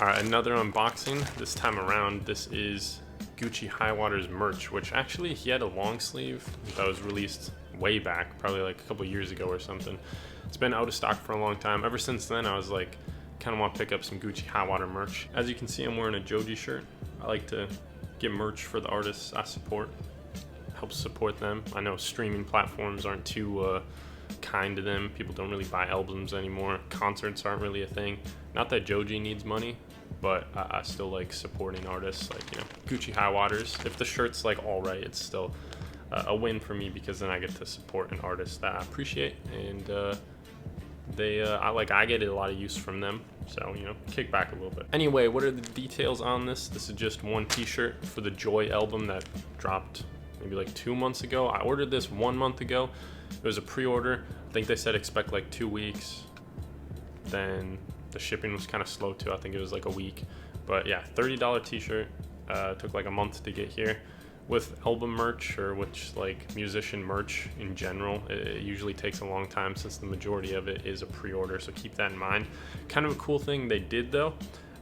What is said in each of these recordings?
All right, another unboxing. This time around, this is Guccihighwaters merch, which actually he had a long sleeve that was released way back, probably like a couple years ago or something. It's been out of stock for a long time. Ever since then, I was like, kind of want to pick up some Guccihighwater merch. As you can see, I'm wearing a Joji shirt. I like to get merch for the artists I support. Helps support them. I know streaming platforms aren't too kind to them. People don't really buy albums anymore. Concerts aren't really a thing. Not that Joji needs money, but I still like supporting artists like, you know, Guccihighwaters. If the shirt's like all right, it's still a win for me because then I get to support an artist that I appreciate, and I get a lot of use from them. So, you know, kick back a little bit. Anyway, what are the details on this? This is just one t-shirt for the Joy album that dropped maybe like 2 months ago. I ordered this 1 month ago. It was a pre-order. I think they said expect like 2 weeks. Then the shipping was kind of slow too. I think it was like a week. But yeah, $30 t-shirt. Took like a month to get here. With album merch, or which like musician merch in general, it usually takes a long time since the majority of it is a pre-order, so keep that in mind. Kind of a cool thing they did though,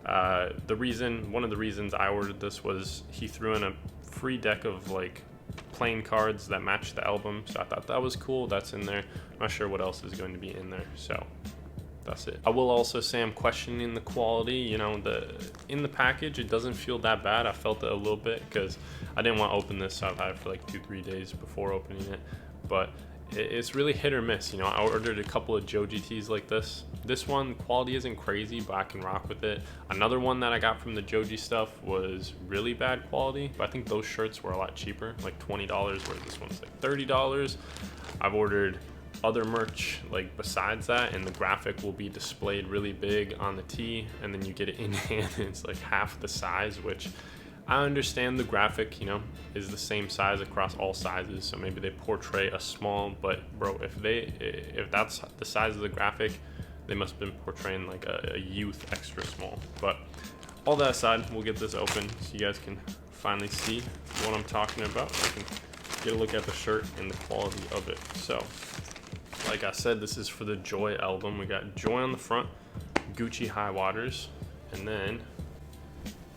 one of the reasons I ordered this was he threw in a free deck of like playing cards that match the album, so I thought that was cool. That's in there. I'm not sure what else is going to be in there, so that's it. I will also say I'm questioning the quality. You know, in the package, it doesn't feel that bad. I felt it a little bit because I didn't want to open this, so I've had it for like 2-3 days before opening it. But it's really hit or miss. You know, I ordered a couple of Joji tees like this. This one, quality isn't crazy, but I can rock with it. Another one that I got from the Joji stuff was really bad quality, but I think those shirts were a lot cheaper, like $20, whereas this one's like $30. I've ordered other merch like besides that, and the graphic will be displayed really big on the tee, and then you get it in hand and it's like half the size, which I understand the graphic, you know, is the same size across all sizes, so maybe they portray a small, but bro, if that's the size of the graphic, they must have been portraying like a youth extra small. But all that aside, we'll get this open so you guys can finally see what I'm talking about. You can get a look at the shirt and the quality of it. So like I said, this is for the Joy album. We got Joy on the front, Guccihighwaters, and then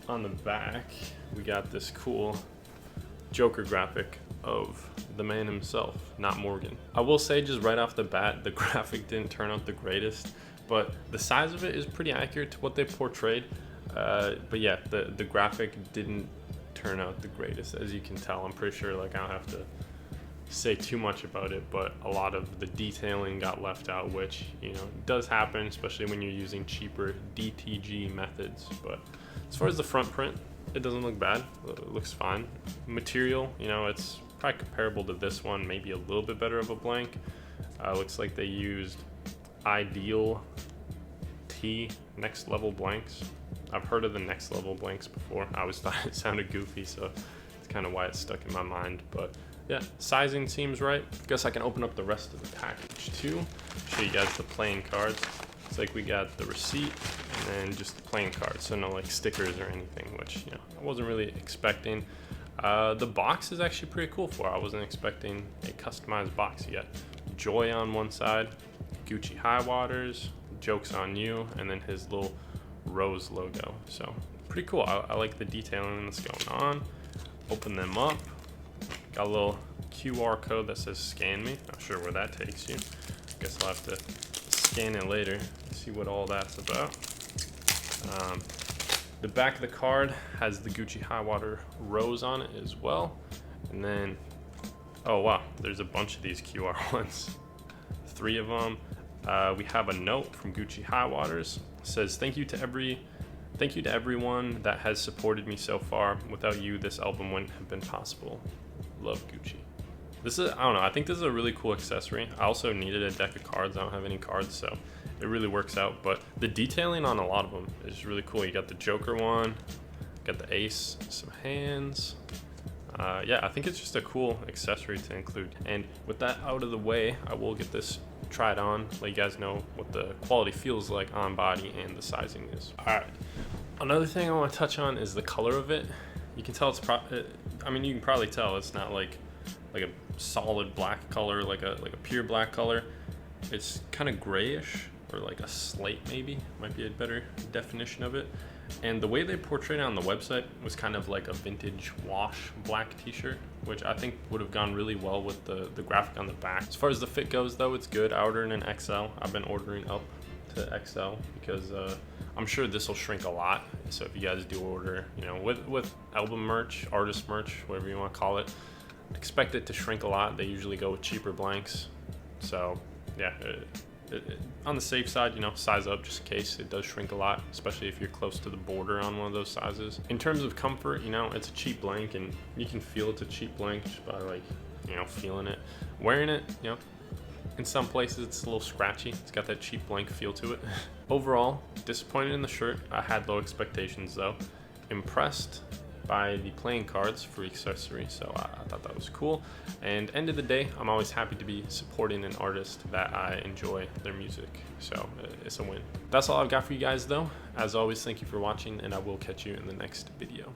on the back, we got this cool Joker graphic of the man himself, Not Morgan. I will say just right off the bat, the graphic didn't turn out the greatest, but the size of it is pretty accurate to what they portrayed. But yeah, the graphic didn't turn out the greatest, as you can tell. I'm pretty sure like I don't have to say too much about it, but a lot of the detailing got left out, which, you know, does happen, especially when you're using cheaper DTG methods. But as far as the front print, it doesn't look bad. It looks fine. Material, you know, it's probably comparable to this one, maybe a little bit better of a blank. Looks like they used Ideal T Next Level blanks. I've heard of the Next Level blanks before. I always thought it sounded goofy, so it's kind of why it's stuck in my mind. But yeah, sizing seems right. Guess I can open up the rest of the package too. Show you guys the playing cards. It's like we got the receipt and then just the playing cards, so no like stickers or anything, which, you know, I wasn't really expecting. The box is actually pretty cool for it. I wasn't expecting a customized box. You got Joy on one side, Guccihighwaters, Joke's on You, and then his little rose logo. So pretty cool. I like the detailing that's going on. Open them up. Got a little QR code that says scan me. Not sure where that takes you. Guess I'll have to scan it later, see what all that's about. The back of the card has the Guccihighwater rose on it as well. And then, oh wow, there's a bunch of these QR ones. 3 of them. We have a note from Guccihighwaters. It says, thank you to everyone that has supported me so far. Without you, this album wouldn't have been possible. Love, Gucci. This is, I don't know, I think this is a really cool accessory. I also needed a deck of cards. I don't have any cards, so it really works out. But the detailing on a lot of them is really cool. You got the Joker one, got the ace, some hands. Yeah, I think it's just a cool accessory to include. And with that out of the way, I will get this tried on, let you guys know what the quality feels like on body and the sizing is. All right, another thing I want to touch on is the color of it. You can tell it's I mean, you can probably tell it's not like a solid black color, like a pure black color. It's kind of grayish, or like a slate, maybe might be a better definition of it. And the way they portrayed it on the website was kind of like a vintage wash black t-shirt, which I think would have gone really well with the graphic on the back. As far as the fit goes though, it's good. I ordered an XL. I've been ordering up to XL because I'm sure this will shrink a lot. So if you guys do order, you know, with album merch, artist merch, whatever you want to call it, expect it to shrink a lot. They usually go with cheaper blanks. So yeah, on the safe side, you know, size up just in case it does shrink a lot, especially if you're close to the border on one of those sizes. In terms of comfort, you know, it's a cheap blank and you can feel it's a cheap blank just by like, you know, feeling it. Wearing it, you know, in some places it's a little scratchy. It's got that cheap blank feel to it. Overall, disappointed in the shirt. I had low expectations though. Impressed by the playing cards for accessory, so I thought that was cool. And end of the day, I'm always happy to be supporting an artist that I enjoy their music, so it's a win. That's all I've got for you guys though. As always, thank you for watching, and I will catch you in the next video.